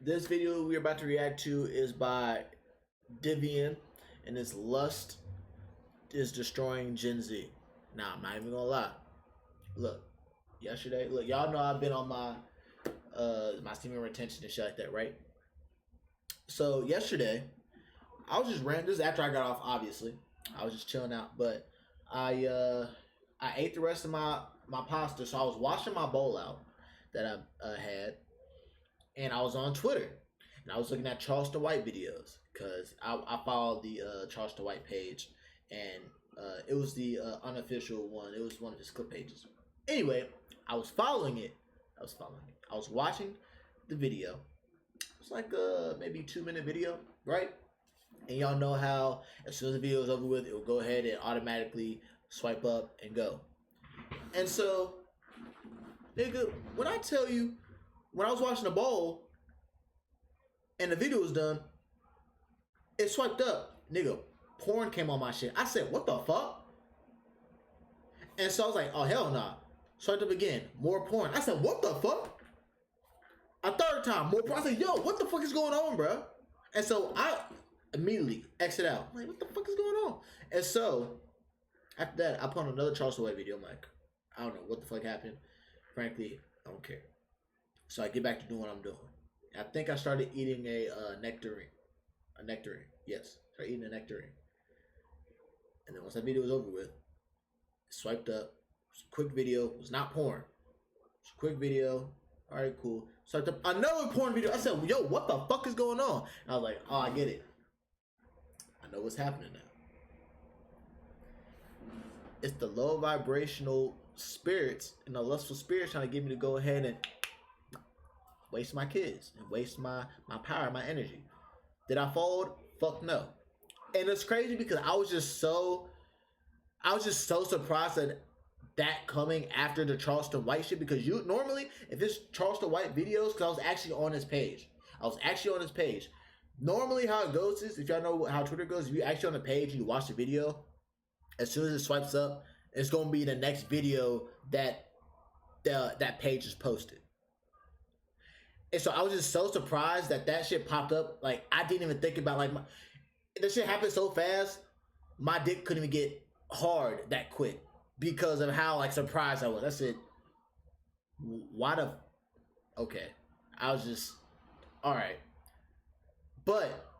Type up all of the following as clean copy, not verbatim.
This video we're about to react to is by Divian, and his lust is destroying Gen Z. Now, I'm not even gonna lie. Look, yesterday, look, y'all know I've been on my steaming retention and shit like that, right? So yesterday, I was just ranting. This is after I got off, obviously. I was just chilling out, but I ate the rest of my pasta, so I was washing my bowl out that I had, and I was on Twitter, and I was looking at Charleston White videos because I followed the Charleston White page, and it was the unofficial one. It was one of his clip pages. Anyway, I was following it. I was watching the video. It's like maybe 2-minute video, right? And y'all know how as soon as the video is over with, it will go ahead and automatically swipe up and go. And so, nigga, when I tell you, when I was watching the bowl and the video was done, it swiped up. Nigga, porn came on my shit. I said, what the fuck? And so I was like, oh, hell nah. Swiped up again. More porn. I said, what the fuck? A third time, more porn. I said, yo, what the fuck is going on, bro? And so I immediately exit out. I'm like, what the fuck is going on? And so, after that, I put on another Charleston White video. I'm like, I don't know what the fuck happened. Frankly, I don't care. So I get back to doing what I'm doing. I think I started eating a nectarine. A nectarine. Yes. Started eating a nectarine. And then once that video was over with, swiped up. Quick video. It was not porn. It was a quick video. Alright, cool. Swiped up another porn video. I said, yo, what the fuck is going on? And I was like, oh, I get it. I know what's happening now. It's the low vibrational spirits and the lustful spirits trying to get me to go ahead and waste my kids and waste my power, my energy. Did I fold? Fuck no. And it's crazy because I was just so surprised that coming after the Charleston White shit, because you normally, if it's Charleston White videos, because I was actually on his page. Normally how it goes is, if y'all know how Twitter goes, if you actually on the page and you watch the video, as soon as it swipes up, it's gonna be the next video that that page is posted. And so I was just so surprised that shit popped up. Like, I didn't even think about, like, this shit happened so fast, my dick couldn't even get hard that quick because of how, like, surprised I was. I said, why the... Okay. I was just... Alright. But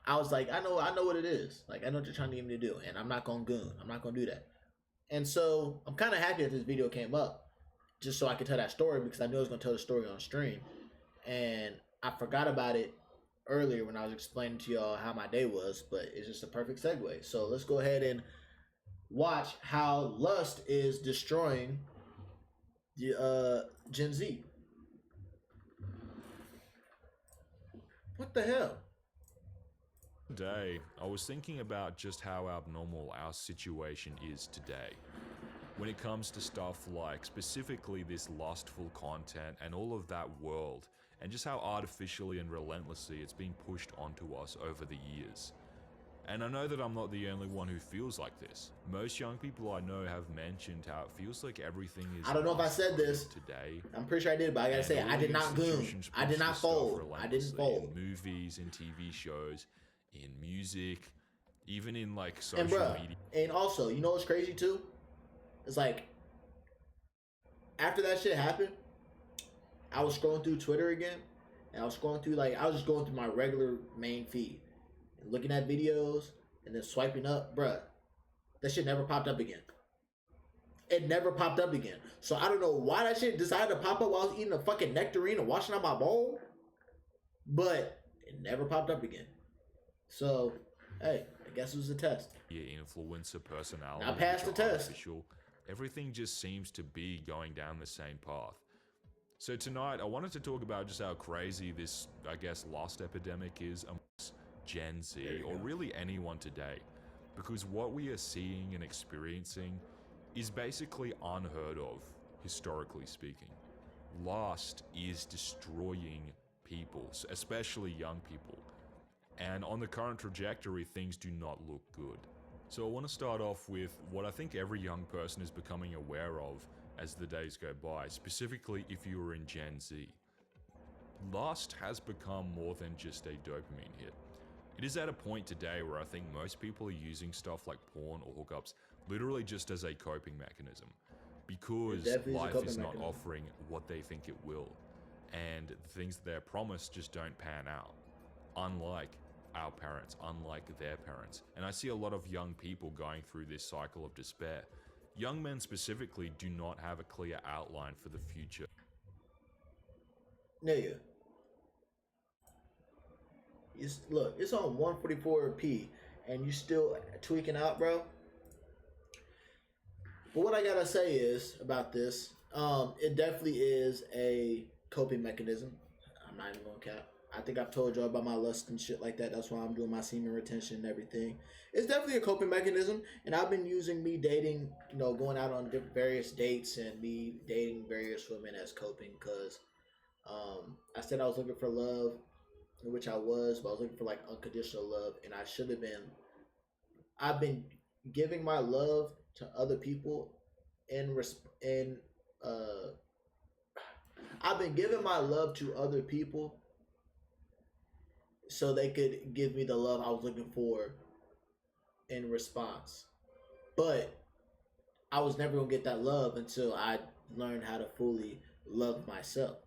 I was like, I know what it is. Like, I know what you're trying to get me to do, and I'm not gonna goon. I'm not gonna do that. And so I'm kind of happy that this video came up, just so I could tell that story, because I knew I was gonna tell the story on stream, and I forgot about it earlier when I was explaining to y'all how my day was. But it's just a perfect segue. So let's go ahead and watch how lust is destroying the Gen Z. What the hell? Today, I was thinking about just how abnormal our situation is today. When it comes to stuff like specifically this lustful content and all of that world, and just how artificially and relentlessly it's been pushed onto us over the years. And I know that I'm not the only one who feels like this. Most young people I know have mentioned how it feels like everything is... I don't know if I said this today. I'm pretty sure I did, but I gotta say, I did not goon. I did not fold. I didn't fold. In movies, in TV shows, in music, even in like social media. And also, you know what's crazy too? It's like, after that shit happened, I was scrolling through Twitter again, and I was scrolling through, like, I was just going through my regular main feed and looking at videos and then swiping up. Bruh, that shit never popped up again. It never popped up again. So I don't know why that shit decided to pop up while I was eating a fucking nectarine and washing out my bowl, but it never popped up again. So, hey, I guess it was a test. Yeah, influencer personality. I passed the test. Everything just seems to be going down the same path. So tonight, I wanted to talk about just how crazy this, I guess, lust epidemic is amongst Gen Z, or really anyone today. Because what we are seeing and experiencing is basically unheard of, historically speaking. Lust is destroying people, especially young people. And on the current trajectory, things do not look good. So I want to start off with what I think every young person is becoming aware of as the days go by, specifically if you are in Gen Z. lust has become more than just a dopamine hit. It is at a point today where I think most people are using stuff like porn or hookups literally just as a coping mechanism, It because definitely is a life coping is not mechanism. offering what they think it will, and the things that they're promised just don't pan out, unlike our parents, unlike their parents. And I see a lot of young people going through this cycle of despair. Young men specifically do not have a clear outline for the future. Nigga, look, it's on 144p, and you still tweaking out, bro. But what I gotta say is about this, it definitely is a coping mechanism. I'm not even gonna cap. I think I've told y'all about my lust and shit like that. That's why I'm doing my semen retention and everything. It's definitely a coping mechanism, and I've been using me dating, going out on various dates and me dating various women as coping because I said I was looking for love, which I was, but I was looking for like unconditional love, and I should have been. I've been giving my love to other people in uh I've been giving my love to other people so they could give me the love I was looking for in response. But I was never gonna get that love until I learned how to fully love myself.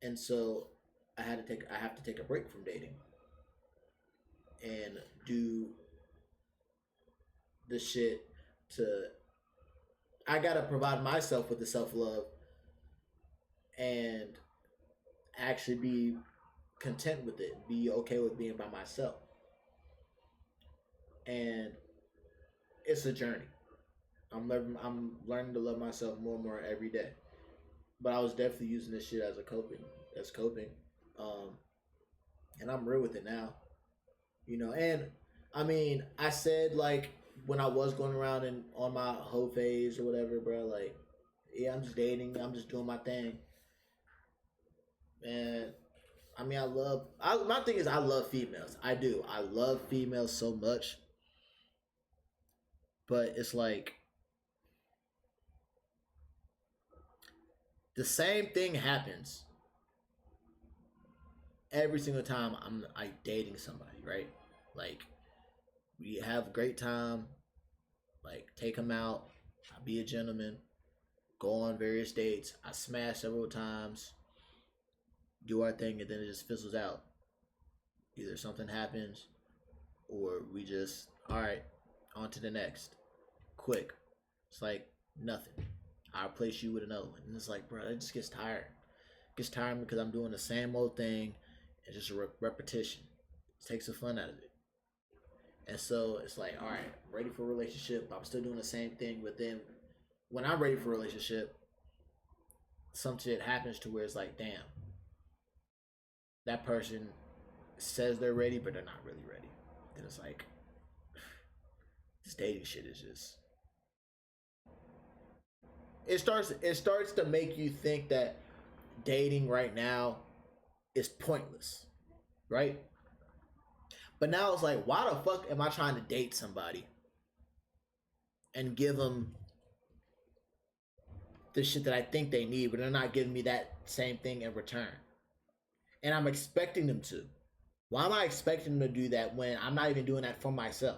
And so I have to take a break from dating and do the shit to I gotta provide myself with the self love and actually be content with it, be okay with being by myself. And it's a journey. I'm learning to love myself more and more every day. But I was definitely using this shit as coping. Um, and I'm real with it now. And I mean, I said like when I was going around and on my hoe phase or whatever, bro, like, yeah, I'm just dating, I'm just doing my thing. And I mean, my thing is, I love females. I do. I love females so much. But it's like, the same thing happens every single time I dating somebody, right? Like, we have a great time, like, take them out, I be a gentleman, go on various dates, I smash several times, do our thing, and then it just fizzles out. Either something happens, or we just, all right, on to the next. Quick. It's like nothing. I'll replace you with another one. And it's like, bro, it just gets tired. It gets tiring because I'm doing the same old thing and just a repetition. It takes the fun out of it. And so it's like, all right, I'm ready for a relationship, but I'm still doing the same thing. But then when I'm ready for a relationship, some shit happens to where it's like, damn, that person says they're ready, but they're not really ready. Then it's like, this dating shit is just, it starts to make you think that dating right now is pointless, right? But now it's like, why the fuck am I trying to date somebody and give them the shit that I think they need, but they're not giving me that same thing in return? And I'm expecting them to. Why am I expecting them to do that when I'm not even doing that for myself?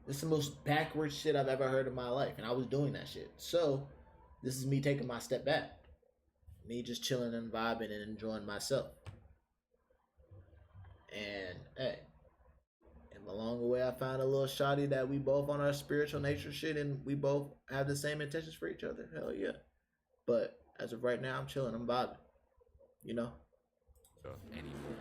This is the most backwards shit I've ever heard in my life, and I was doing that shit. So, this is me taking my step back. Me just chilling and vibing and enjoying myself. And, hey, along the way, I found a little shawty that we both on our spiritual nature shit, and we both have the same intentions for each other. Hell yeah. But as of right now, I'm chilling, I'm vibing. You know? Anymore.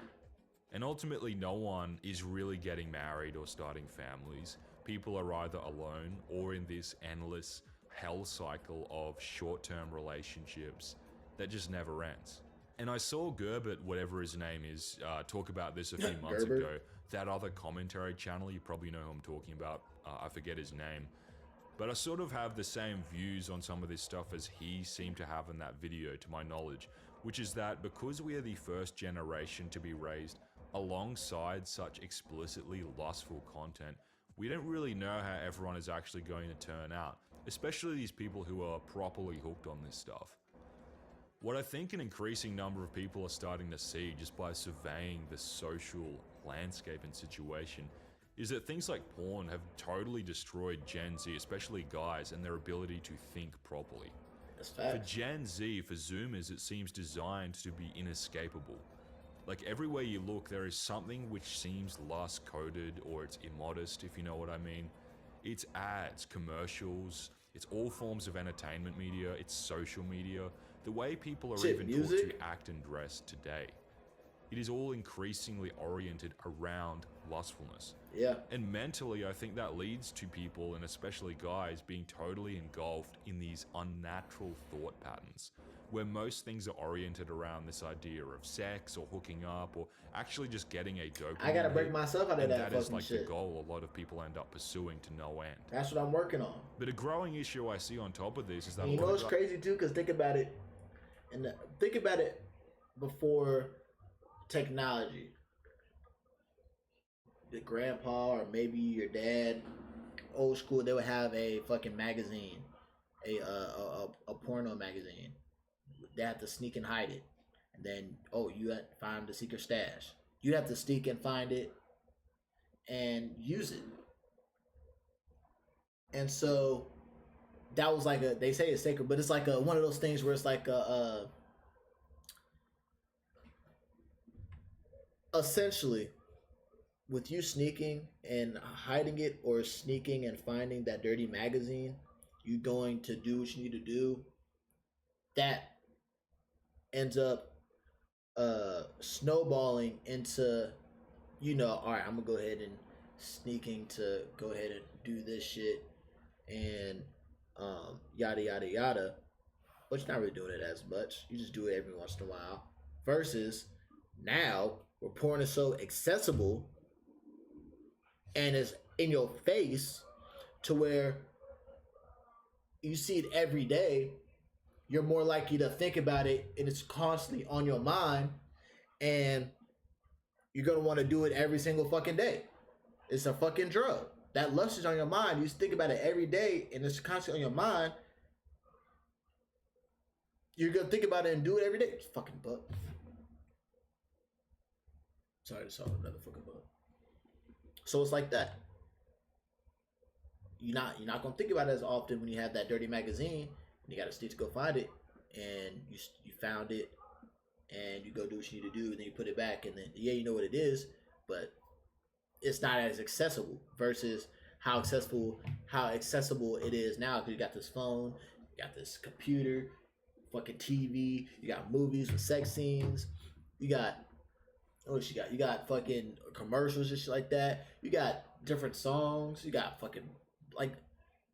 And ultimately, no one is really getting married or starting families. People are either alone or in this endless hell cycle of short-term relationships that just never ends. And I saw Gerbert, whatever his name is, talk about this a few months ago. That other commentary channel, you probably know who I'm talking about. I forget his name. But I sort of have the same views on some of this stuff as he seemed to have in that video, to my knowledge, which is that because we are the first generation to be raised alongside such explicitly lustful content, we don't really know how everyone is actually going to turn out, especially these people who are properly hooked on this stuff. What I think an increasing number of people are starting to see just by surveying the social landscape and situation is that things like porn have totally destroyed Gen Z, especially guys, and their ability to think properly. That's For facts. Gen Z, for Zoomers, it seems designed to be inescapable. Like everywhere you look, there is something which seems lust coded or it's immodest, if you know what I mean. It's ads, commercials, it's all forms of entertainment media, it's social media, the way people are Shit, even taught to music. act and dress today. It is all increasingly oriented around lustfulness. Yeah. And mentally, I think that leads to people, and especially guys, being totally engulfed in these unnatural thought patterns, where most things are oriented around this idea of sex or hooking up or actually just getting a dopamine I gotta break hit. myself out of And that that is fucking like shit. the goal a lot of people end up pursuing to no end. That's what I'm working on. But a growing issue I see on top of this is that And a you lot know of what's crazy too? Because think about it, think about it before technology. Your grandpa or maybe your dad, old school, they would have a fucking magazine, a porno magazine. They have to sneak and hide it, and then you have to find the secret stash. You have to sneak and find it and use it. And so that was like they say it's sacred, but it's like one of those things where it's like essentially with you sneaking and hiding it or sneaking and finding that dirty magazine, you going to do what you need to do. That ends up snowballing into, all right, I'm gonna go ahead and sneaking to go ahead and do this shit and yada yada yada. But you're not really doing it as much. You just do it every once in a while. Versus now, where porn is so accessible and is in your face to where you see it every day, you're more likely to think about it and it's constantly on your mind and you're going to want to do it every single fucking day. It's a fucking drug. That lust is on your mind. You think about it every day and it's constantly on your mind. You're going to think about it and do it every day. It's fucking butt. Sorry, I saw another fucking butt. So it's like that. You're not gonna think about it as often when you have that dirty magazine and you got to stick to go find it, and you found it, and you go do what you need to do, and then you put it back, and then you know what it is, but it's not as accessible versus how accessible it is now because you got this phone, you got this computer, fucking TV, you got movies with sex scenes, you got you got fucking commercials and shit like that. You got different songs. You got fucking like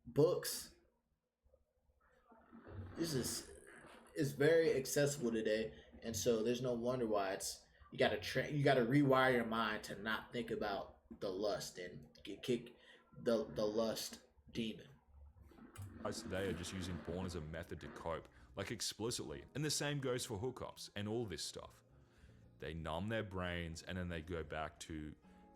books. It's very accessible today, and so there's no wonder why you gotta rewire your mind to not think about the lust and kick the lust demon. guys today are just using porn as a method to cope, like explicitly. And the same goes for hookups and all this stuff. They numb their brains and then they go back to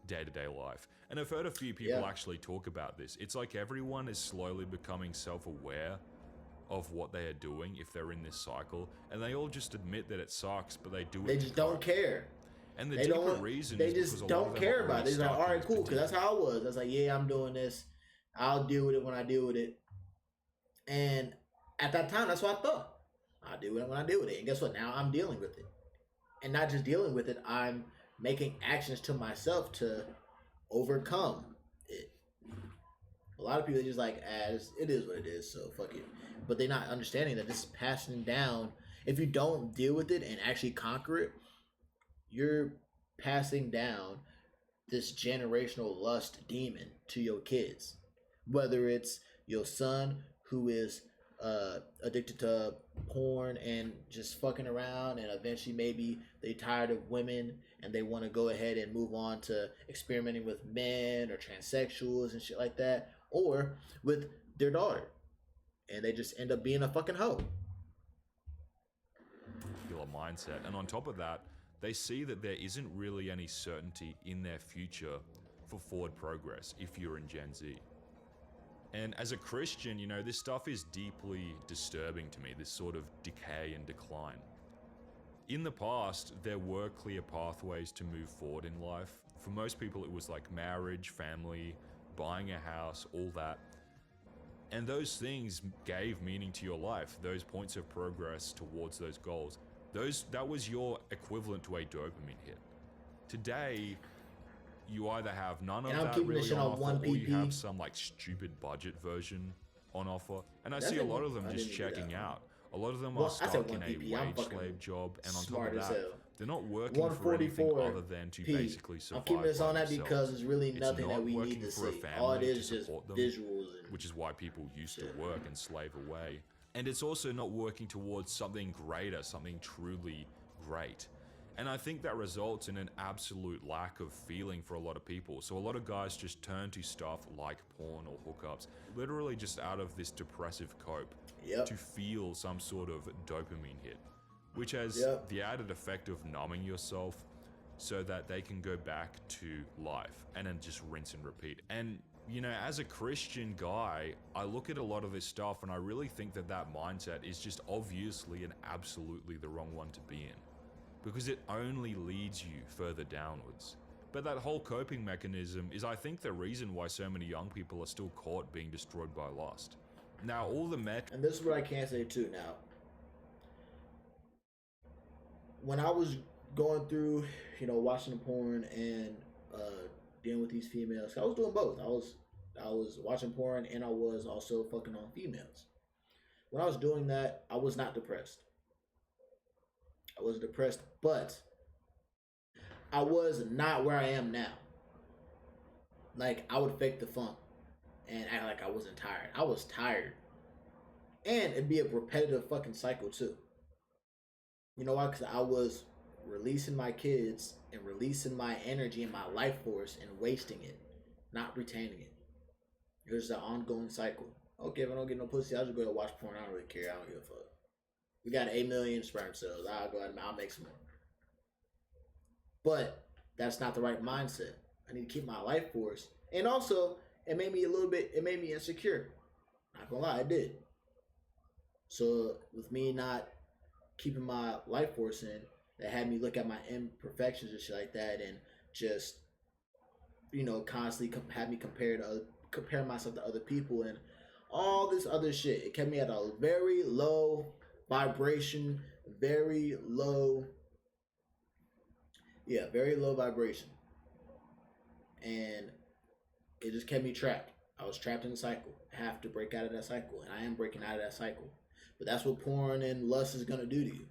day-to-day life. And I've heard a few people actually talk about this. It's like everyone is slowly becoming self-aware of what they are doing if they're in this cycle, and they all just admit that it sucks, but they do it. They just don't care. And the deeper reason they is just because a lot don't of them care are about it. already It's like, stuck all in right, this cool, because that's how I was. I was like, yeah, I'm doing this. I'll deal with it when I deal with it. And at that time, that's what I thought. I'll deal with it when I deal with it. And guess what? Now I'm dealing with it. And not just dealing with it, I'm making actions to myself to overcome it. A lot of people are just like, it is what it is, so fuck it. But they're not understanding that this is passing down. If you don't deal with it and actually conquer it, you're passing down this generational lust demon to your kids. Whether it's your son who is addicted to porn and just fucking around, and eventually maybe they tired of women and they want to go ahead and move on to experimenting with men or transsexuals and shit like that, or with their daughter and they just end up being a fucking hoe. Mindset. And on top of that, they see that there isn't really any certainty in their future for forward progress if you're in Gen Z. And as a Christian, you know, this stuff is deeply disturbing to me, this sort of decay and decline. In the past, there were clear pathways to move forward in life. For most people, it was like marriage, family, buying a house, all that. And those things gave meaning to your life, those points of progress towards those goals. That was your equivalent to a dopamine hit. Today, you either have none of that really on offer, or you have some like stupid budget version on offer. And I see a lot of them just checking out. A lot of them are stuck in a wage slave job, and on top of that, they're not working for anything other than to basically survive. I'm keeping this on that because it's really nothing that we need to see. All it is just visuals, which is why people used to work and slave away. And it's also not working towards something greater, something truly great. And I think that results in an absolute lack of feeling for a lot of people. So a lot of guys just turn to stuff like porn or hookups, literally just out of this depressive cope, to feel some sort of dopamine hit, which has the added effect of numbing yourself so that they can go back to life and then just rinse and repeat. And you know, as a Christian guy, I look at a lot of this stuff and I really think that that mindset is just obviously and absolutely the wrong one to be in, because it only leads you further downwards. But that whole coping mechanism is, I think, the reason why so many young people are still caught being destroyed by lust. Now, all the and this is what I can say too now. When I was going through, you know, watching the porn and dealing with these females, I was doing both. I was watching porn and I was also fucking on females. When I was doing that, I was not depressed. I was depressed, but I was not where I am now. Like, I would fake the funk and act like I wasn't tired. I was tired. And it'd be a repetitive fucking cycle too. You know why? Because I was releasing my kids and releasing my energy and my life force and wasting it, not retaining it. It was an ongoing cycle. Okay, if I don't get no pussy, I'll just go and watch porn. I don't really care. I don't give a fuck. We got 8 million sperm cells. I'll go ahead and I'll make some more. But that's not the right mindset. I need to keep my life force. And also, it made me insecure. Not gonna lie, it did. So with me not keeping my life force in, that had me look at my imperfections and shit like that, and just, you know, constantly had me compare myself to other people and all this other shit. It kept me at a very low vibration, very low vibration, and it just kept me trapped. I was trapped in a cycle. I have to break out of that cycle, and I am breaking out of that cycle. But that's what porn and lust is gonna do to you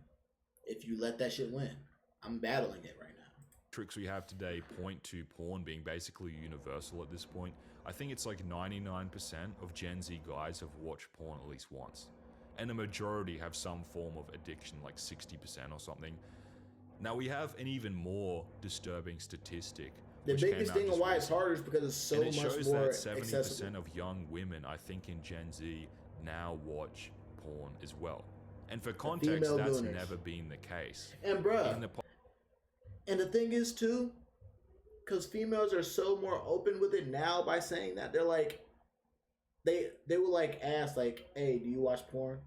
if you let that shit win. I'm battling it right now. Tricks we have today point to porn being basically universal at this point. I think it's like 99% of Gen Z guys have watched porn at least once, and the majority have some form of addiction, like 60% or something. Now we have an even more disturbing statistic. The biggest thing of why it's harder is because it's so much more accessible. And it shows that 70% of young women, I think in Gen Z, now watch porn as well. And for context, that's never been the case. And bruh, and the thing is too, because females are so more open with it now by saying that, they're like, they will like ask like, hey, do you watch porn?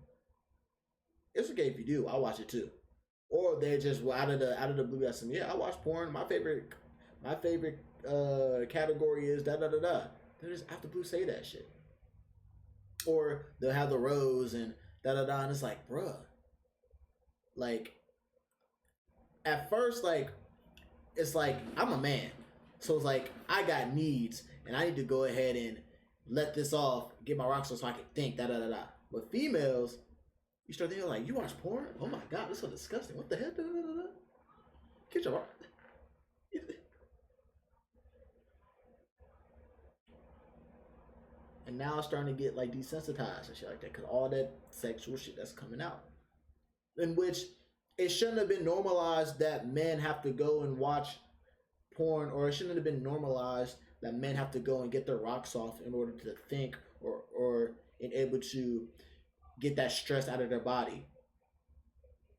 It's okay if you do, I'll watch it too. Or they're just out of the blue, that's some, yeah, I watch porn. My favorite category is da da da da. They just out the blue say that shit. Or they'll have the rose and da da da, and it's like, bruh, like, at first, like, it's like, I'm a man, so it's like, I got needs and I need to go ahead and let this off, get my rocks off so I can think da da da da. But females, you start thinking like, you watch porn? Oh my god, this is so disgusting. What the heck? Da, da, da, da. Get your rock. And now it's starting to get like desensitized and shit like that, because all that sexual shit that's coming out, in which it shouldn't have been normalized that men have to go and watch porn, or it shouldn't have been normalized that men have to go and get their rocks off in order to think or in able to get that stress out of their body.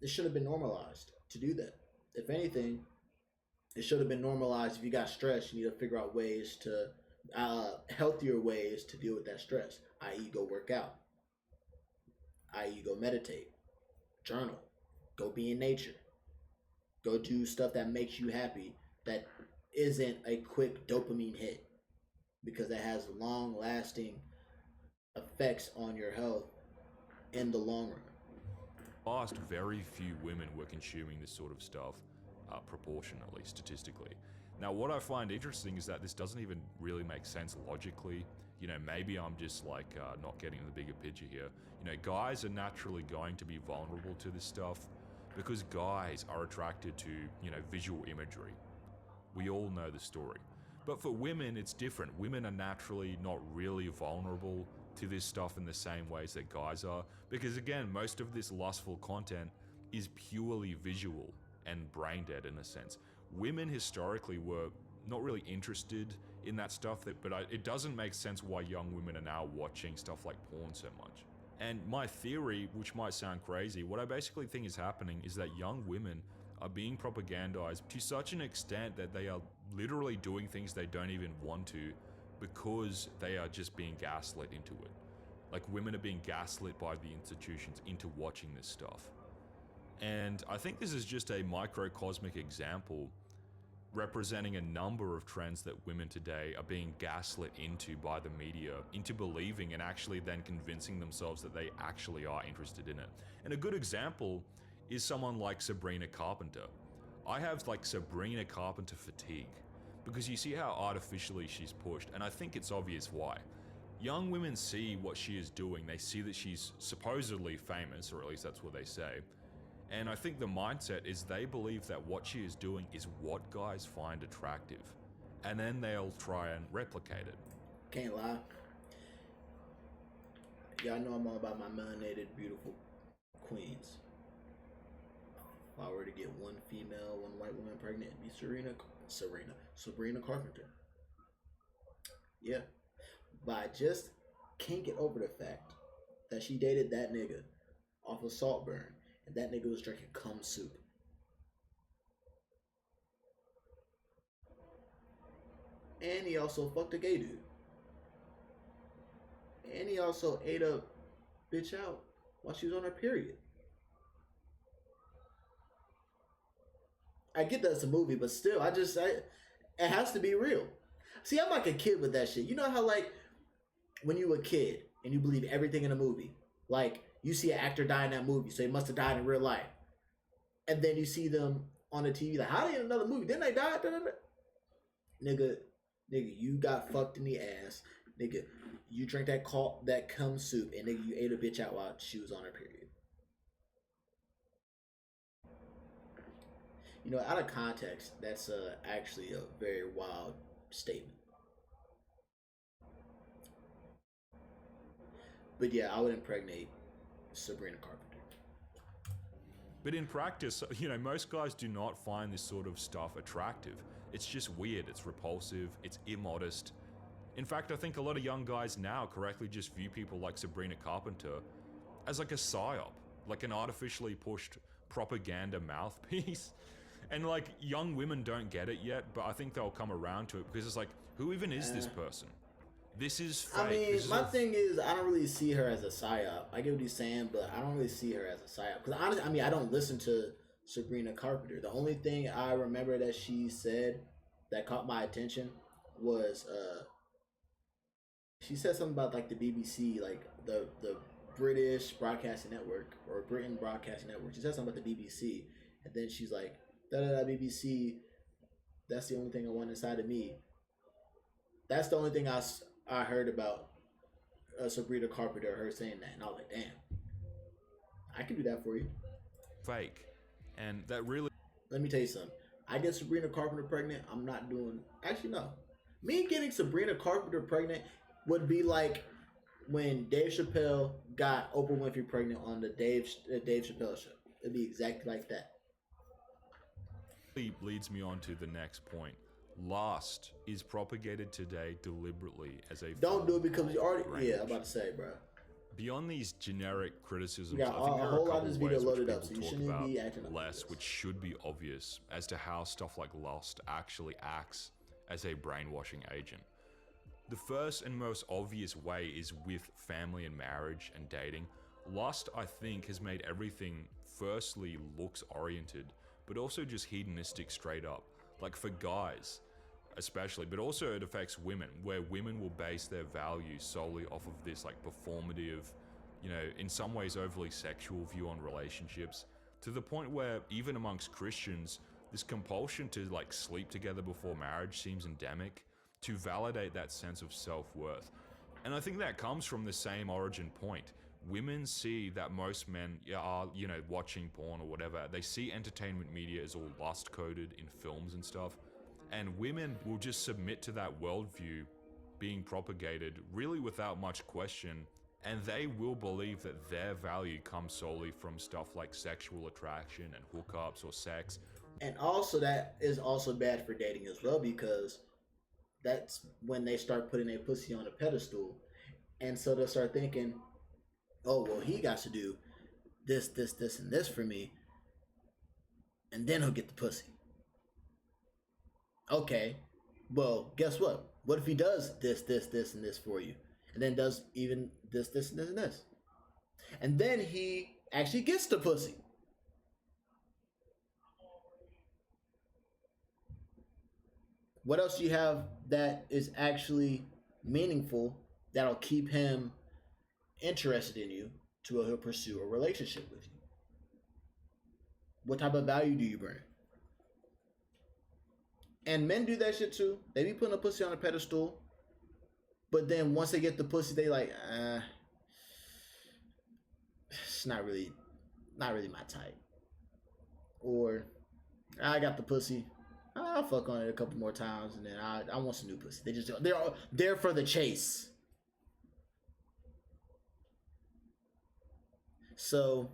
It should have been normalized to do that. If anything, it should have been normalized. If you got stress, you need to figure out ways to healthier ways to deal with that stress. i.e., go work out, i.e., go meditate, journal, go be in nature, go do stuff that makes you happy, that isn't a quick dopamine hit, because that has long lasting effects on your health in the long run. Past, very few women were consuming this sort of stuff, proportionately, statistically. Now, what I find interesting is that this doesn't even really make sense logically. You know, maybe I'm just like not getting the bigger picture here. You know, guys are naturally going to be vulnerable to this stuff because guys are attracted to, you know, visual imagery. We all know the story. But for women, it's different. Women are naturally not really vulnerable to this stuff in the same ways that guys are. Because again, most of this lustful content is purely visual and brain dead in a sense. Women historically were not really interested in that stuff, but it doesn't make sense why young women are now watching stuff like porn so much. And my theory, which might sound crazy, what I basically think is happening is that young women are being propagandized to such an extent that they are literally doing things they don't even want to because they are just being gaslit into it. Like, women are being gaslit by the institutions into watching this stuff. And I think this is just a microcosmic example representing a number of trends that women today are being gaslit into by the media, into believing and actually then convincing themselves that they actually are interested in it. And a good example is someone like Sabrina Carpenter. I have like Sabrina Carpenter fatigue because you see how artificially she's pushed, and I think it's obvious why. Young women see what she is doing, they see that she's supposedly famous, or at least that's what they say. And I think the mindset is they believe that what she is doing is what guys find attractive. And then they'll try and replicate it. Can't lie. Y'all know I'm all about my melanated, beautiful queens. If I were to get one female, one white woman pregnant, it'd be Sabrina Carpenter. Yeah. But I just can't get over the fact that she dated that nigga off of Saltburn. And that nigga was drinking cum soup. And he also fucked a gay dude. And he also ate a bitch out while she was on her period. I get that's a movie, but still, it has to be real. See, I'm like a kid with that shit. You know how, like, when you were a kid and you believe everything in a movie, like, you see an actor die in that movie, so he must have died in real life. And then you see them on the TV, like, how they in another movie? Didn't they die? Nigga, you got fucked in the ass. Nigga, you drank that cum soup, and nigga, you ate a bitch out while she was on her period. You know, out of context, that's actually a very wild statement. But yeah, I would impregnate Sabrina Carpenter. But in practice, you know, most guys do not find this sort of stuff attractive. It's just weird, it's repulsive, it's immodest. In fact, I think a lot of young guys now correctly just view people like Sabrina Carpenter as like a psyop, like an artificially pushed propaganda mouthpiece. And like, young women don't get it yet, but I think they'll come around to it because it's like, who even is this person? This is fake. I mean, my thing is, I don't really see her as a psyop. I get what he's saying, but I don't really see her as a psyop. Because honestly, I mean, I don't listen to Sabrina Carpenter. The only thing I remember that she said that caught my attention was she said something about like the BBC, like the British Broadcasting Network or Britain Broadcasting Network. She said something about the BBC, and then she's like, da da da BBC. That's the only thing I want inside of me. That's the only thing I heard about Sabrina Carpenter, her saying that, and I was like, damn, I can do that for you. Fake. And that really... Let me tell you something. I get Sabrina Carpenter pregnant, I'm not doing... Actually, no. Me getting Sabrina Carpenter pregnant would be like when Dave Chappelle got Oprah Winfrey pregnant on the Dave Chappelle show. It'd be exactly like that. Leads me on to the next point. Lust is propagated today deliberately as a... Don't do it because you already... Yeah, I'm about to say, bro. Beyond these generic criticisms, I think there are a whole a lot of this video loaded up, so you talk shouldn't about be acting up less, which should be obvious as to how stuff like lust actually acts as a brainwashing agent. The first and most obvious way is with family and marriage and dating. Lust, I think, has made everything firstly looks oriented, but also just hedonistic straight up. Like for guys, especially, but also it affects women, where women will base their values solely off of this like performative, in some ways overly sexual view on relationships, to the point where even amongst Christians, this compulsion to like sleep together before marriage seems endemic to validate that sense of self-worth. And I think that comes from the same origin point. Women see that most men are, watching porn or whatever. They see entertainment media as all lust coded in films and stuff. And women will just submit to that worldview being propagated really without much question. And they will believe that their value comes solely from stuff like sexual attraction and hookups or sex. And also, that is also bad for dating as well, because that's when they start putting a pussy on a pedestal. And so they'll start thinking, oh, well, he got to do this, and this for me, and then he'll get the pussy. Okay, well, guess what? What if he does this, and this for you, and then does even this, and this, and this, and then he actually gets the pussy? What else do you have that is actually meaningful that'll keep him interested in you to he'll pursue a relationship with you? What type of value do you bring? And men do that shit too. They be putting a pussy on a pedestal, but then once they get the pussy, they like, it's not really my type. Or I got the pussy, I'll fuck on it a couple more times, and then I want some new pussy. They're there for the chase. So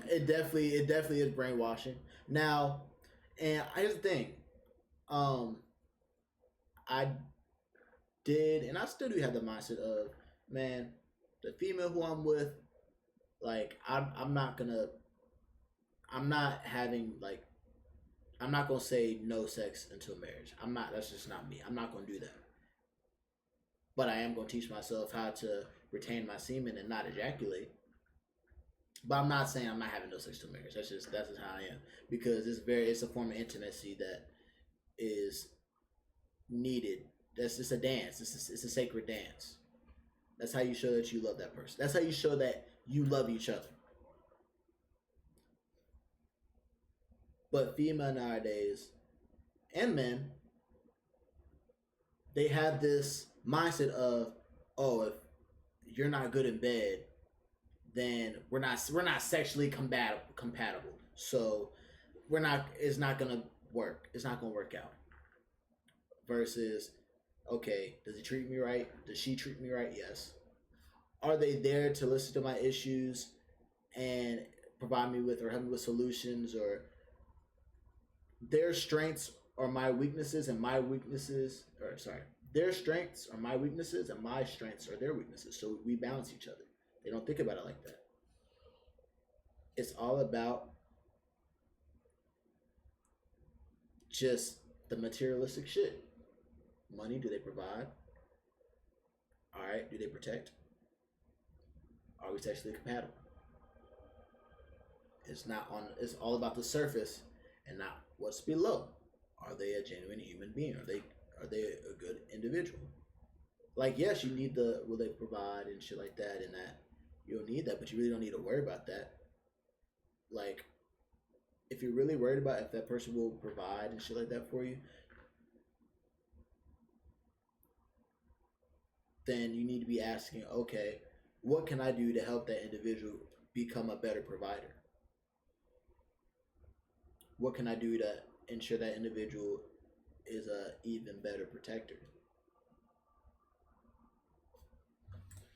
it definitely is brainwashing. Now, and here's the thing. I did, and I still do have the mindset of, man, the female who I'm with, like, I'm not gonna say no sex until marriage. That's just not me. I'm not gonna do that. But I am gonna teach myself how to retain my semen and not ejaculate. But I'm not saying I'm not having no sex till marriage. That's just how I am, because it's a form of intimacy that is needed. That's just a dance. It's a sacred dance. That's how you show that you love that person. That's how you show that you love each other. But female nowadays, and men, they have this mindset of, oh, if you're not good in bed, then we're not sexually compatible. So it's not gonna work. It's not gonna work out. Versus, okay, does he treat me right? Does she treat me right? Yes. Are they there to listen to my issues and provide me with or help me with solutions? Or their strengths are my weaknesses, and their strengths are my weaknesses, and my strengths are their weaknesses. So we balance each other. They don't think about it like that. It's all about just the materialistic shit. Money, do they provide? All right, do they protect? Are we sexually compatible? It's all about the surface and not what's below. Are they a genuine human being? Are they a good individual? Like, yes, you need will they provide and shit like that, and that you don't need that, but you really don't need to worry about that. Like, if you're really worried about if that person will provide and shit like that for you, then you need to be asking, okay, what can I do to help that individual become a better provider? What can I do to ensure that individual is a even better protector?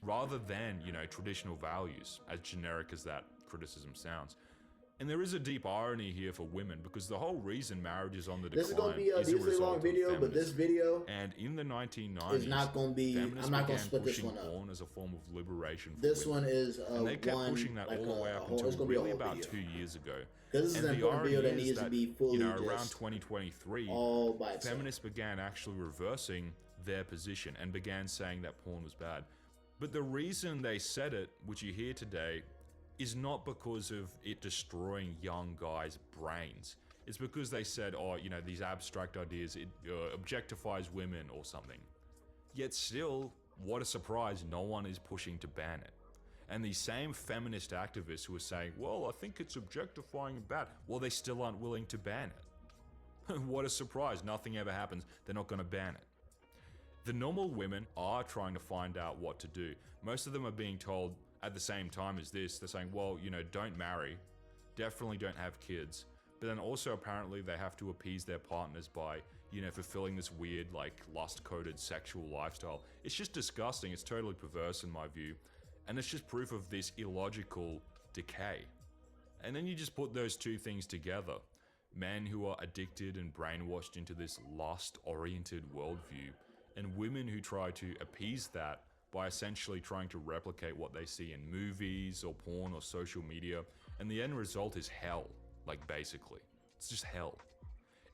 Rather than, traditional values, as generic as that criticism sounds. And there is a deep irony here for women, because the whole reason marriage is on the decline this is going to be a decently long video, but this video and in the 1990s is not going to be. I'm not going to split this one up. Porn as a form of liberation for this women. one is and they kept pushing that all the way up until really about video. 2 years ago. This is an important video that needs to be fully around 2023, all by itself. feminists began actually reversing their position and began saying that porn was bad. But the reason they said it, which you hear today, is not because of it destroying young guys' brains. It's because they said, oh, you know, these abstract ideas, it objectifies women or something. Yet still, what a surprise, no one is pushing to ban it. And these same feminist activists who are saying, well, I think it's objectifying and bad, well, they still aren't willing to ban it. What a surprise, nothing ever happens, they're not going to ban it. The normal women are trying to find out what to do. Most of them are being told at the same time as this, they're saying, well, you know, don't marry, definitely don't have kids, but then also apparently they have to appease their partners by, you know, fulfilling this weird, like, lust-coded sexual lifestyle. It's just disgusting, it's totally perverse in my view, and it's just proof of this illogical decay. And then you just put those two things together. Men who are addicted and brainwashed into this lust-oriented worldview, and women who try to appease that by essentially trying to replicate what they see in movies or porn or social media, and the end result is hell, like basically. It's just hell.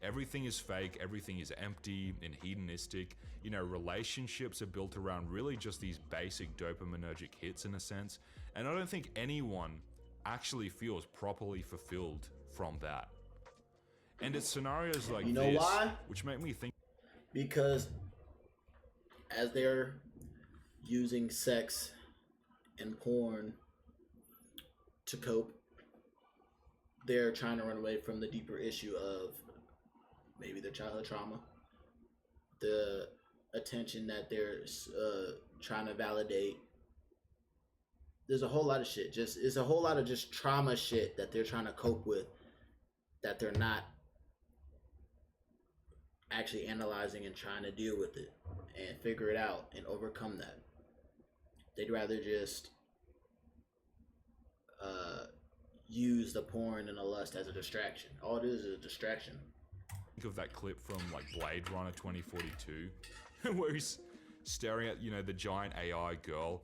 Everything is fake, everything is empty and hedonistic. You know, relationships are built around really just these basic dopaminergic hits in a sense, and I don't think anyone actually feels properly fulfilled from that. And it's scenarios like you know this, why? which make me think. Because as they're using sex and porn to cope, they're trying to run away from the deeper issue of maybe their childhood trauma, the attention that they're trying to validate. There's a whole lot of shit. It's a whole lot of just trauma shit that they're trying to cope with, that they're not actually analyzing and trying to deal with it and figure it out and overcome that. They'd rather just use the porn and the lust as a distraction. All it is a distraction. Think of that clip from like Blade Runner 2042 where he's staring at, you know, the giant AI girl.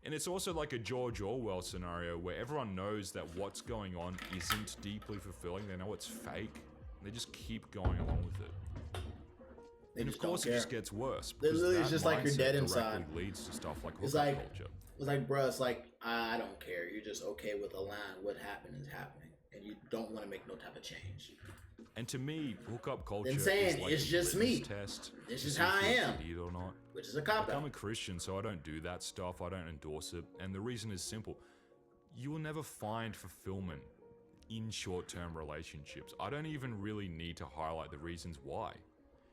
And it's also like a George Orwell scenario where everyone knows that what's going on isn't deeply fulfilling. They know it's fake. And they just keep going along with it. And of course it just gets worse. Literally, it's just like you're dead inside. Leads to stuff like it's like culture. It's like, bruh, it's like, I don't care. You're just okay with a line. What happened is happening, and you don't want to make no type of change. And to me, hookup culture is like it's just me. Test. This is how I am. Or not. Which is a cop out. I'm a Christian, so I don't do that stuff. I don't endorse it. And the reason is simple. You will never find fulfillment in short-term relationships. I don't even really need to highlight the reasons why.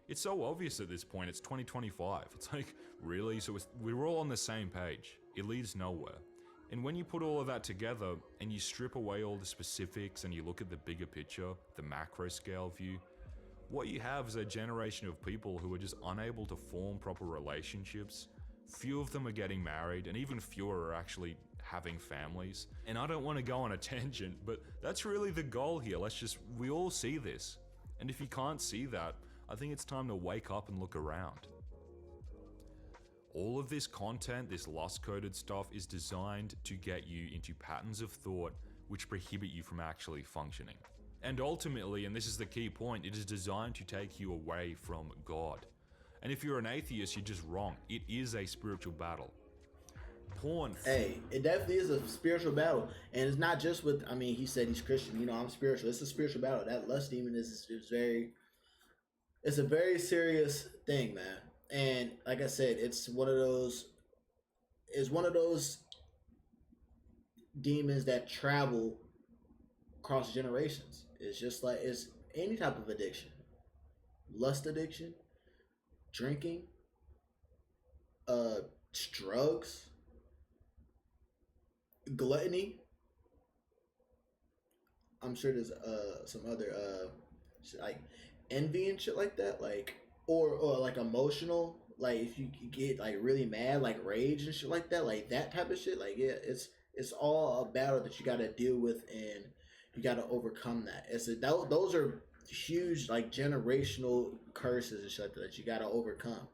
It's so obvious at this point. It's 2025. It's like, really? So we're all on the same page. It leads nowhere. And when you put all of that together and you strip away all the specifics and you look at the bigger picture, the macro scale view, what you have is a generation of people who are just unable to form proper relationships. Few of them are getting married, and even fewer are actually having families. And I don't want to go on a tangent, but that's really the goal here. We all see this. And if you can't see that, I think it's time to wake up and look around. All of this content, this lust-coded stuff, is designed to get you into patterns of thought which prohibit you from actually functioning. And ultimately, and this is the key point, it is designed to take you away from God. And if you're an atheist, you're just wrong. It is a spiritual battle. Porn. Hey, it definitely is a spiritual battle. And it's not just with, I mean, he said he's Christian, you know, I'm spiritual. It's a spiritual battle. That lust demon is it's a very serious thing, man. And like I said, it's one of those demons that travel across generations. It's just like, it's any type of addiction. Lust addiction, drinking, drugs, gluttony. I'm sure there's some other like envy and shit like that, like or like emotional, like if you get like really mad, like rage and shit like that, like that type of shit, like yeah, it's all a battle that you got to deal with and you got to overcome that. Those are huge like generational curses and shit like that you got to overcome.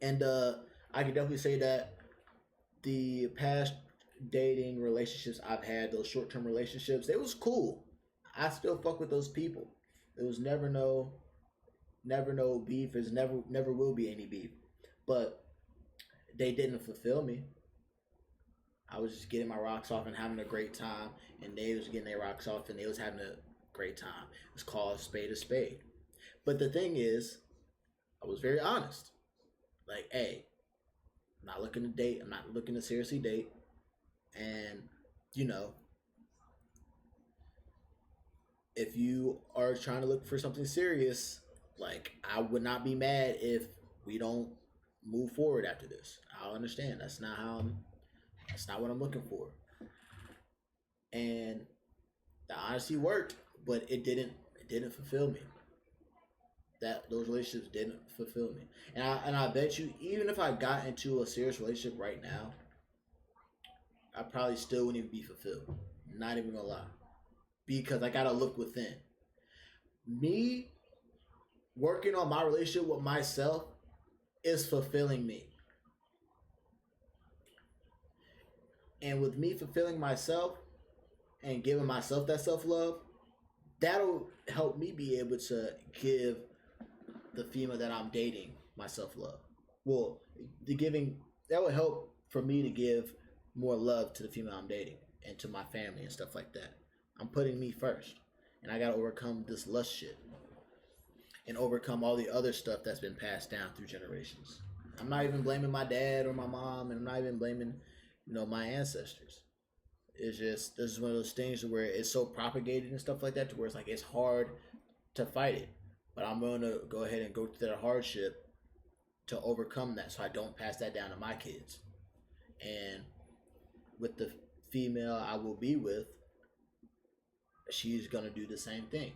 And I can definitely say that the past dating relationships I've had, those short-term relationships, it was cool. I still fuck with those people. There was never no never no beef. There's never will be any beef. But they didn't fulfill me. I was just getting my rocks off and having a great time, and they was getting their rocks off and they was having a great time. It's called a spade a spade. But the thing is, I was very honest. Like, hey, I'm not looking to date. I'm not looking to seriously date. And, you know, if you are trying to look for something serious, like, I would not be mad if we don't move forward after this. I understand. That's not what I'm looking for. And the honesty worked, but it didn't fulfill me. That those relationships didn't fulfill me. And I bet you, even if I got into a serious relationship right now, I probably still wouldn't even be fulfilled. Not even gonna lie. Because I gotta look within. Me working on my relationship with myself is fulfilling me. And with me fulfilling myself and giving myself that self love, that'll help me be able to give the female that I'm dating my self love. Well, the giving that will help for me to give more love to the female I'm dating and to my family and stuff like that. I'm putting me first, and I gotta overcome this lust shit and overcome all the other stuff that's been passed down through generations. I'm not even blaming my dad or my mom, and I'm not even blaming, my ancestors. It's just this is one of those things where it's so propagated and stuff like that, to where it's like it's hard to fight it. But I'm going to go ahead and go through that hardship to overcome that, so I don't pass that down to my kids. And with the female I will be with, she's gonna do the same thing.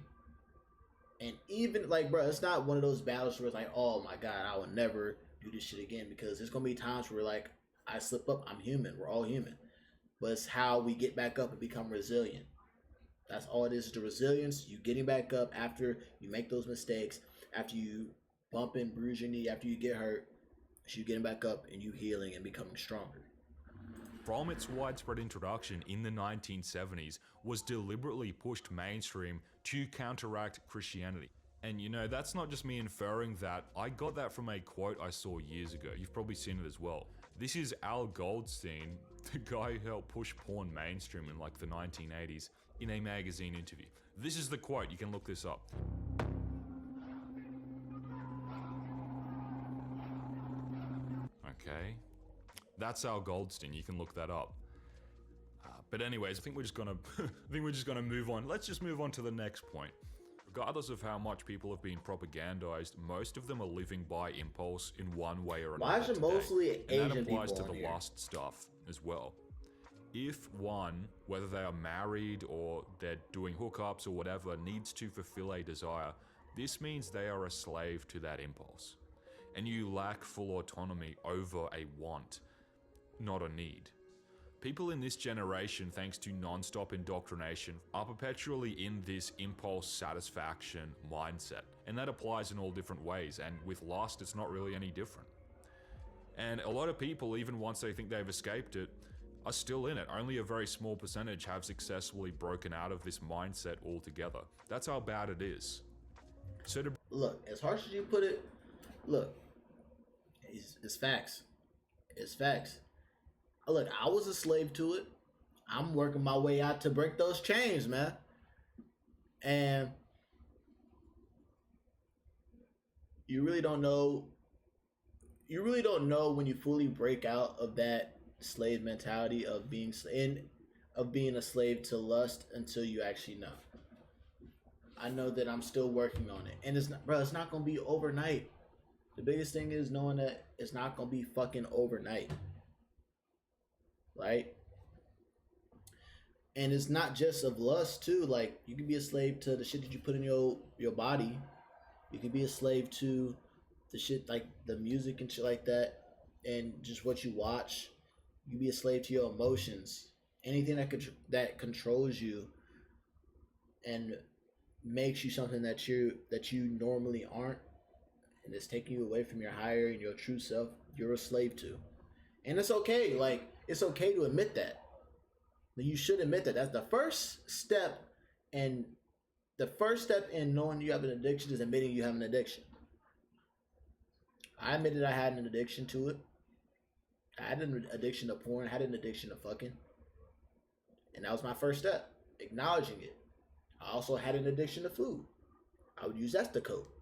And even like, bro, it's not one of those battles where it's like, oh my god, I will never do this shit again, because there's gonna be times where like I slip up. I'm human. We're all human. But it's how we get back up and become resilient. That's all it is, the resilience. You getting back up after you make those mistakes, after you bump and bruise your knee, after you get hurt. It's you getting back up and you healing and becoming stronger. From its widespread introduction in the 1970s, was deliberately pushed mainstream to counteract Christianity. And that's not just me inferring that. I got that from a quote I saw years ago. You've probably seen it as well. This is Al Goldstein, the guy who helped push porn mainstream in like the 1980s, in a magazine interview. This is the quote. You can look this up. Okay. That's Al Goldstein. You can look that up. But anyways, I think we're just gonna move on. Let's just move on to the next point. Regardless of how much people have been propagandized, most of them are living by impulse in one way or another. Why is it mostly Asian and that applies people to the here? lust stuff as well. If one, whether they are married or they're doing hookups or whatever, needs to fulfill a desire, this means they are a slave to that impulse. And you lack full autonomy over a want, not a need. People in this generation, thanks to non-stop indoctrination, are perpetually in this impulse satisfaction mindset. And that applies in all different ways, and with lust, it's not really any different. And a lot of people, even once they think they've escaped it, are still in it. Only a very small percentage have successfully broken out of this mindset altogether. That's how bad it is. So to Look, as harsh as you put it, look, it's facts. It's facts. Look, I was a slave to it. I'm working my way out to break those chains, man. And you really don't know. You really don't know when you fully break out of that slave mentality of being a slave to lust until you actually know. I know that I'm still working on it, and it's not gonna be overnight. The biggest thing is knowing that it's not gonna be fucking overnight. Right? And it's not just of lust too. Like, you can be a slave to the shit that you put in your body. You can be a slave to the shit like the music and shit like that, and just what you watch. You can be a slave to your emotions. Anything that controls you and makes you something that you normally aren't, and it's taking you away from your higher and your true self, you're a slave to. And it's okay. Like, it's okay to admit that. You should admit that. That's the first step. And the first step in knowing you have an addiction is admitting you have an addiction. I admitted I had an addiction to it. I had an addiction to porn, I had an addiction to fucking. And that was my first step, acknowledging it. I also had an addiction to food. I would use that to cope.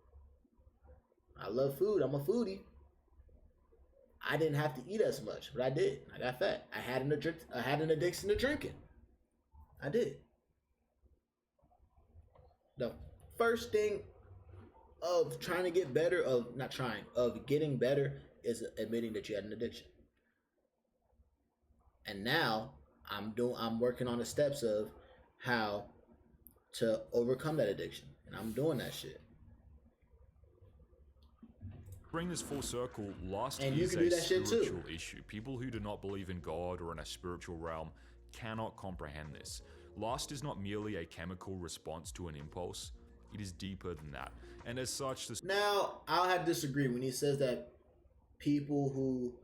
I love food. I'm a foodie. I didn't have to eat as much, but I did. I got fat. I had an addiction to drinking. I did. The first thing of trying to get better, of not trying, of getting better, is admitting that you had an addiction. And now I'm working on the steps of how to overcome that addiction. And I'm doing that shit. Bring this full circle, lust And you is can do a that shit too. spiritual issue. People who do not believe in God or in a spiritual realm cannot comprehend this. Lust is not merely a chemical response to an impulse. It is deeper than that. And as such, this Now, I'll have to disagree when he says that people who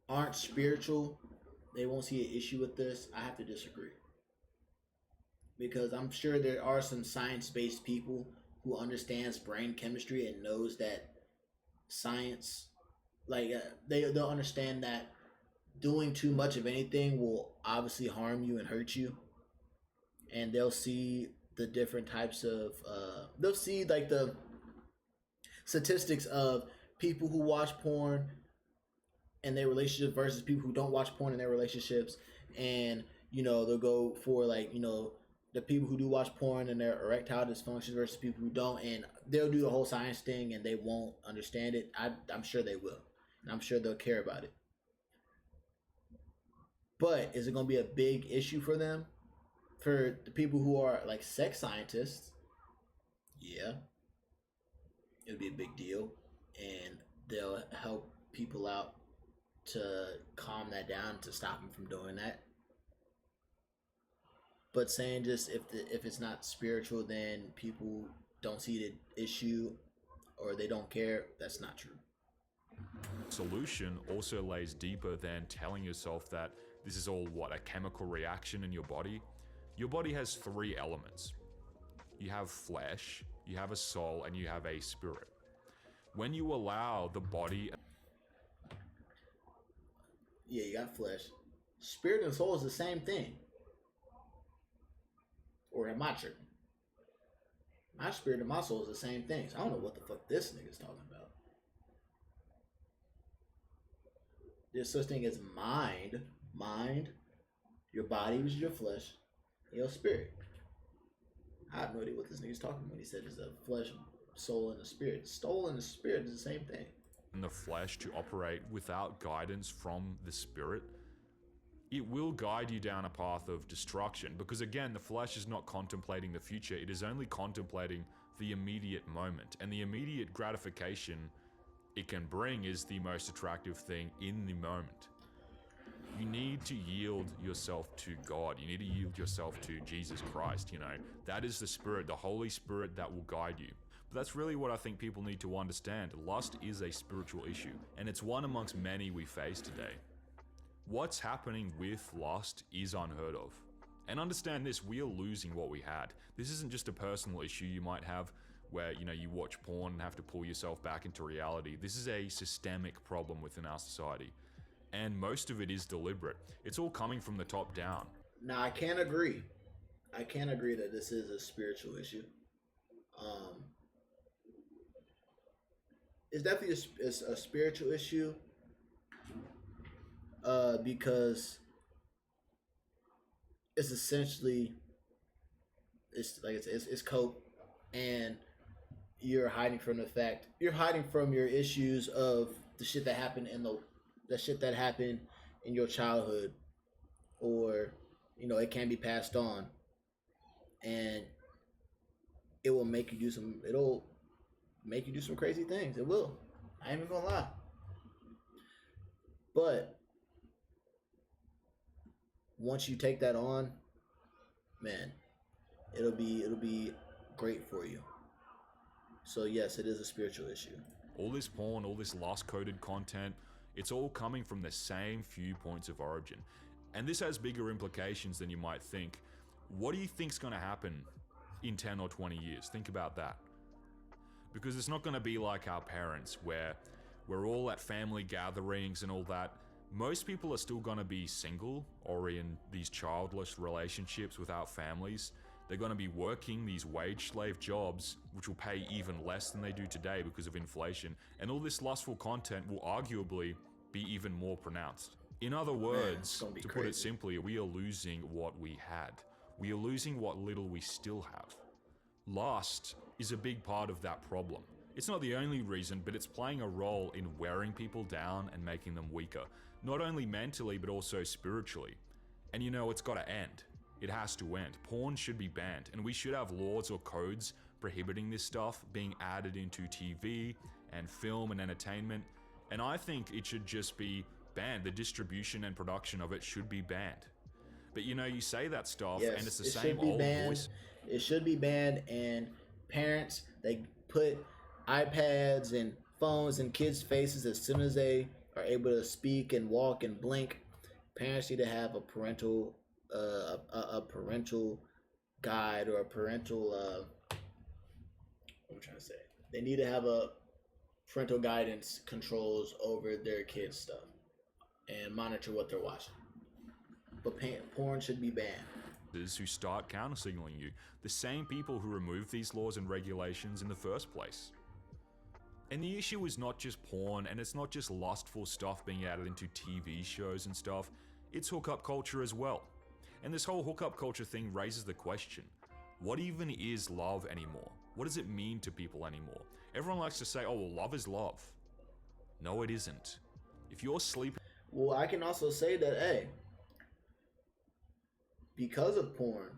aren't spiritual, they won't see an issue with this. I have to disagree. Because I'm sure there are some science-based people who understands brain chemistry and knows that science, they'll understand that doing too much of anything will obviously harm you and hurt you. And they'll see the different types of they'll see like the statistics of people who watch porn in their relationship versus people who don't watch porn in their relationships. And they'll go for the people who do watch porn and their erectile dysfunction versus people who don't, and they'll do the whole science thing and they won't understand it. I'm sure they will, and I'm sure they'll care about it. But is it going to be a big issue for them? For the people who are like sex scientists, yeah, it'll be a big deal, and they'll help people out to calm that down, to stop them from doing that. But saying just if it's not spiritual, then people don't see the issue or they don't care, that's not true. solution also lays deeper than telling yourself that this is all a chemical reaction in your body. Your body has three elements. You have flesh, you have a soul, and you have a spirit. When you allow the body... Yeah, you got flesh. Spirit and soul is the same thing. Or am I tripping? My spirit and my soul is the same thing. So I don't know what the fuck this nigga's talking about. There's such thing as mind. Mind. Your body is your flesh. Your spirit. I have no idea what this nigga's talking about when he said there's a flesh, soul, and a spirit. Soul and the spirit is the same thing. In the flesh to operate without guidance from the spirit, it will guide you down a path of destruction, because again, the flesh is not contemplating the future, it is only contemplating the immediate moment, and the immediate gratification it can bring is the most attractive thing in the moment. You need to yield yourself to God. You need to yield yourself to Jesus Christ, That is the Spirit, the Holy Spirit that will guide you. But that's really what I think people need to understand. Lust is a spiritual issue, and it's one amongst many we face today. What's happening with lust is unheard of. And understand this, we are losing what we had. This isn't just a personal issue you might have where, you watch porn and have to pull yourself back into reality. This is a systemic problem within our society. And most of it is deliberate. It's all coming from the top down. Now, I can't agree. I can't agree that this is a spiritual issue. It's definitely a spiritual issue. Because it's essentially, it's cope, and you're hiding from your issues of the shit that happened in your childhood, or it can be passed on, and it'll make you do some crazy things. It will. I ain't even gonna lie. But once you take that on, man, it'll be great for you. So yes, it is a spiritual issue. All this porn, all this lust-coded content, it's all coming from the same few points of origin. And this has bigger implications than you might think. What do you think's going to happen in 10 or 20 years? Think about that. because it's not going to be like our parents where we're all at family gatherings and all that. Most people are still going to be single or in these childless relationships without families. They're going to be working these wage slave jobs, which will pay even less than they do today because of inflation. And all this lustful content will arguably be even more pronounced. In other words, to put it simply, we are losing what we had. We are losing what little we still have. Lust is a big part of that problem. It's not the only reason, but it's playing a role in wearing people down and making them weaker. Not only mentally, but also spiritually. And you know, it's gotta end. It has to end. Porn should be banned, and we should have laws or codes prohibiting this stuff being added into TV and film and entertainment. And I think it should just be banned. The distribution and production of it should be banned. But you know, you say that stuff, and it's the same old voice. It should be banned, and parents, they put iPads and phones in kids' faces as soon as they are able to speak and walk and blink. Parents need to have a parental guide or a parental what am I trying to say? They need to have a parental guidance controls over their kids' stuff and monitor what they're watching. But porn should be banned. Who start counter-signaling you, the same people who remove these laws and regulations in the first place. And the issue is not just porn, and it's not just lustful stuff being added into TV shows and stuff, it's hookup culture as well. And this whole hookup culture thing raises the question, what even is love anymore? What does it mean to people anymore? Everyone likes to say, oh, well, love is love. No, it isn't. If you're sleeping... Well, I can also say that, hey, because of porn,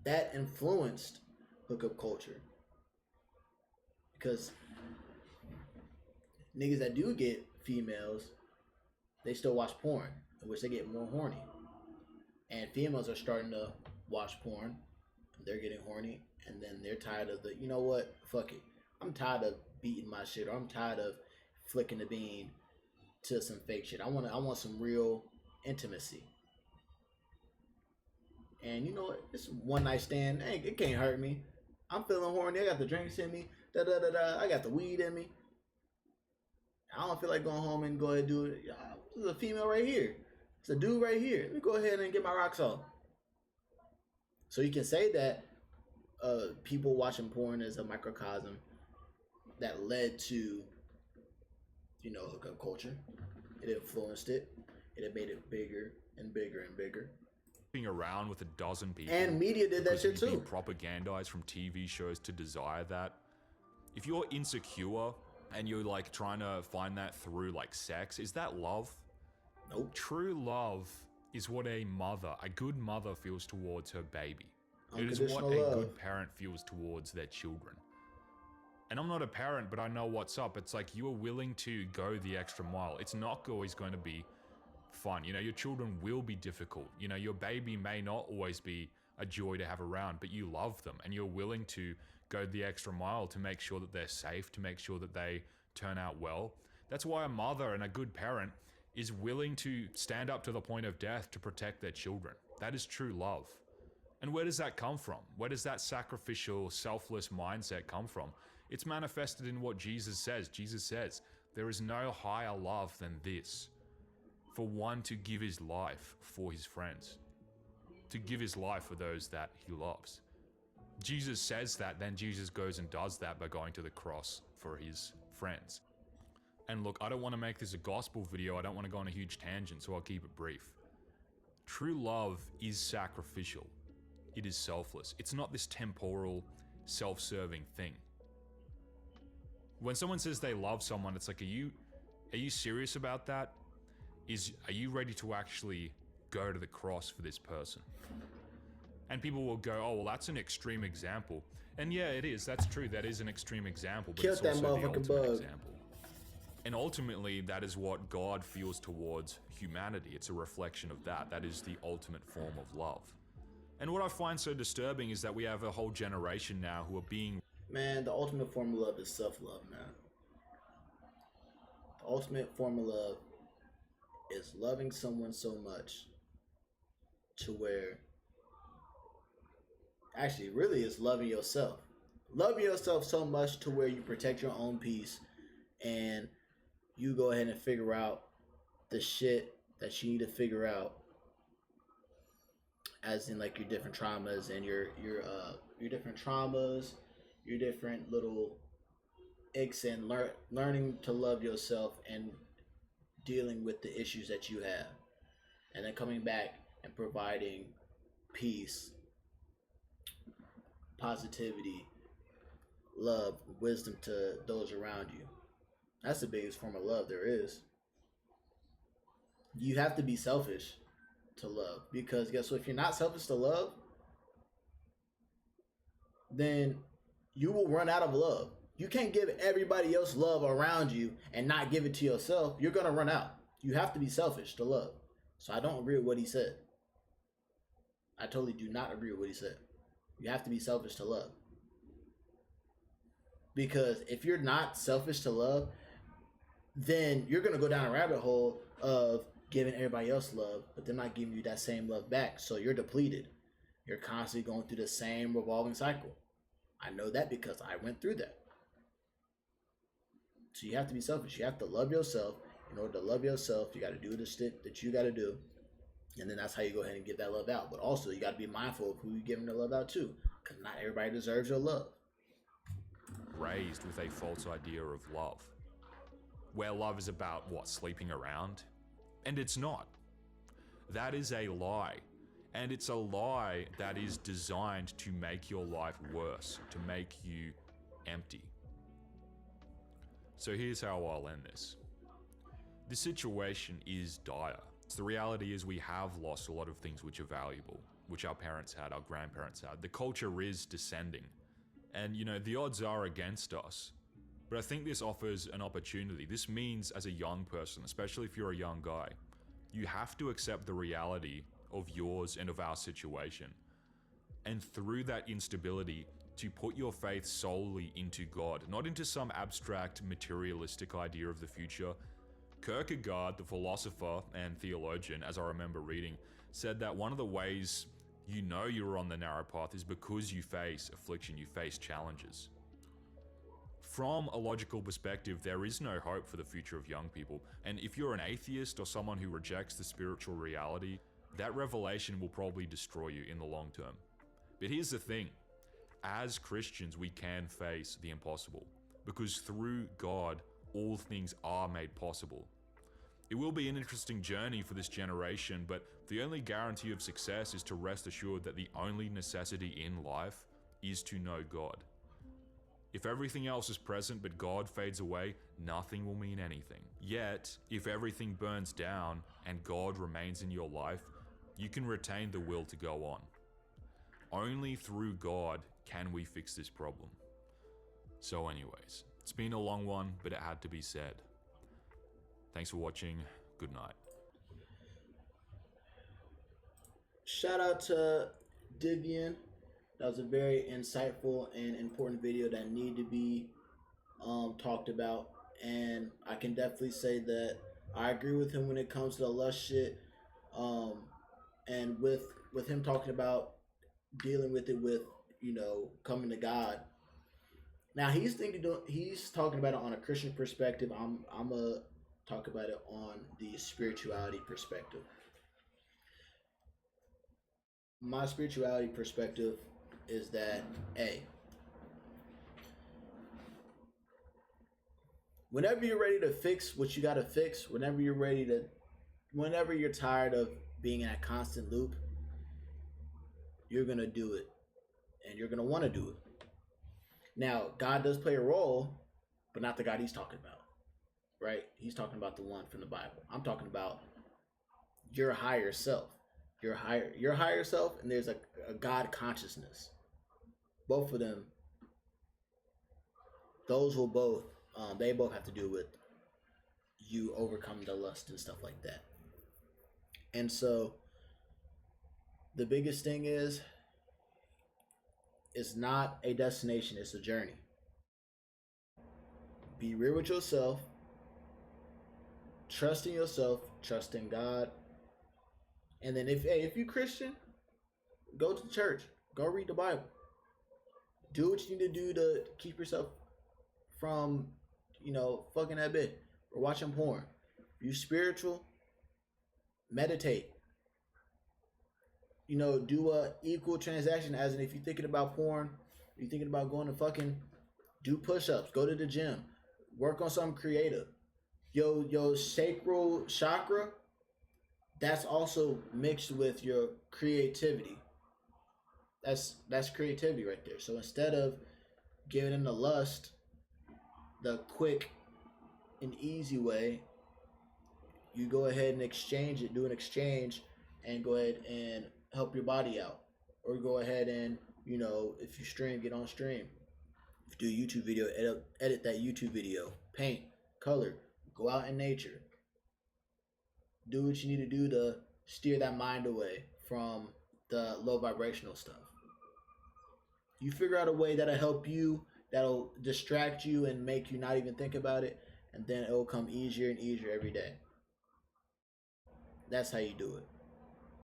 that influenced hookup culture. Because niggas that do get females, they still watch porn, in which they get more horny. And females are starting to watch porn, they're getting horny, and then they're tired of the, you know what, fuck it. I'm tired of beating my shit, or I'm tired of flicking the bean to some fake shit. I want some real intimacy. And you know what? It's one night stand. Hey, it can't hurt me. I'm feeling horny. I got the drinks in me. I got the weed in me. I don't feel like going home and go ahead and do it. There's a female right here. It's a dude right here. Let me go ahead and get my rocks off. So you can say that people watching porn is a microcosm that led to, you know, hookup culture. It influenced it. It made it bigger and bigger and bigger. Around with a dozen people, and media did that shit too. Propagandized from TV shows to desire that. If you're insecure and you're like trying to find that through like sex, is that love? Nope. True love is what a good mother feels towards her baby. It is what a good parent feels towards their children. And I'm not a parent, but I know what's up. It's like you are willing to go the extra mile. It's not always going to be fun. You know, your children will be difficult. You know, your baby may not always be a joy to have around, but you love them and you're willing to go the extra mile to make sure that they're safe, to make sure that they turn out well. That's why a mother and a good parent is willing to stand up to the point of death to protect their children. That is true love. And where does that come from? Where does that sacrificial, selfless mindset come from? It's manifested in what Jesus says. Jesus says, there is no higher love than this, for one to give his life for his friends, to give his life for those that he loves. Jesus says that, then Jesus goes and does that by going to the cross for his friends. And look, I don't want to make this a gospel video. I don't want to go on a huge tangent, so I'll keep it brief. True love is sacrificial. It is selfless. It's not this temporal, self-serving thing. When someone says they love someone, it's like, are you serious about that? Are you ready to actually go to the cross for this person? And people will go, oh, well, that's an extreme example. And yeah, it is. That's true. That is an extreme example, but it's also the ultimate example. And ultimately, that is what God feels towards humanity. It's a reflection of that. That is the ultimate form of love. And what I find so disturbing is that we have a whole generation now who are being... Man, the ultimate form of love is self-love, man. The ultimate form of love is loving someone so much to where... Actually, really, it's loving yourself. Love yourself so much to where you protect your own peace and you go ahead and figure out the shit that you need to figure out, as in like your different traumas and your different traumas, your different little icks, and learning to love yourself and dealing with the issues that you have, and then coming back and providing peace, positivity, love, wisdom to those around you. That's the biggest form of love there is. You have to be selfish to love, because guess what? If you're not selfish to love, then you will run out of love. You can't give everybody else love around you and not give it to yourself. You're going to run out. You have to be selfish to love. So I don't agree with what he said. I totally do not agree with what he said. You have to be selfish to love. Because if you're not selfish to love, then you're going to go down a rabbit hole of giving everybody else love, but they're not giving you that same love back. So you're depleted. You're constantly going through the same revolving cycle. I know that because I went through that. So you have to be selfish. You have to love yourself. In order to love yourself, you got to do the shit that you got to do. And then that's how you go ahead and give that love out. But also, you got to be mindful of who you're giving the love out to, because not everybody deserves your love. Raised with a false idea of love, where love is about, what, sleeping around? And it's not. That is a lie. And it's a lie that is designed to make your life worse, to make you empty. So here's how I'll end this. The situation is dire. The reality is we have lost a lot of things which are valuable, which our parents had, our grandparents had. The culture is descending. And, the odds are against us. But I think this offers an opportunity. This means, as a young person, especially if you're a young guy, you have to accept the reality of yours and of our situation. And through that instability, to put your faith solely into God, not into some abstract materialistic idea of the future. Kierkegaard, the philosopher and theologian, as I remember reading, said that one of the ways you know you're on the narrow path is because you face affliction, you face challenges. From a logical perspective, there is no hope for the future of young people. And if you're an atheist or someone who rejects the spiritual reality, that revelation will probably destroy you in the long term. But here's the thing. As Christians, we can face the impossible, because through God, all things are made possible. It will be an interesting journey for this generation, but the only guarantee of success is to rest assured that the only necessity in life is to know God. If everything else is present but God fades away, nothing will mean anything. Yet, if everything burns down and God remains in your life, you can retain the will to go on. Only through God can we fix this problem. So anyways, it's been a long one, but it had to be said. Thanks for watching. Good night. Shout out to Divian. That was a very insightful and important video that needed to be talked about. And I can definitely say that I agree with him when it comes to the lust shit. And with him talking about dealing with it with, coming to God. Now he's talking about it on a Christian perspective. I'm a talk about it on the spirituality perspective. My spirituality perspective is that, whenever you're ready to fix what you got to fix, whenever you're tired of being in a constant loop, you're going to do it, and you're going to want to do it. Now, God does play a role, but not the God he's talking about, right? He's talking about the one from the Bible. I'm talking about your higher self. Your higher self, and there's a God consciousness. Both of them, those will both, they both have to do with you overcoming the lust and stuff like that. And so, the biggest thing is, it's not a destination, it's a journey. Be real with yourself. Trust in yourself. Trust in God. And then if you're Christian, go to church. Go read the Bible. Do what you need to do to keep yourself from, fucking that bitch or watching porn. If you spiritual, meditate. Do a equal transaction, as in if you're thinking about porn, you're thinking about going to fucking do push-ups, go to the gym, work on something creative. Your sacral chakra, that's also mixed with your creativity. That's creativity right there. So instead of giving in the lust the quick and easy way, you go ahead and exchange it, do an exchange, and go ahead and help your body out. Or go ahead and, if you stream, get on stream. If you do a YouTube video, edit that YouTube video. Paint, color, go out in nature. Do what you need to do to steer that mind away from the low vibrational stuff. You figure out a way that'll help you, that'll distract you and make you not even think about it, and then it will come easier and easier every day. That's how you do it.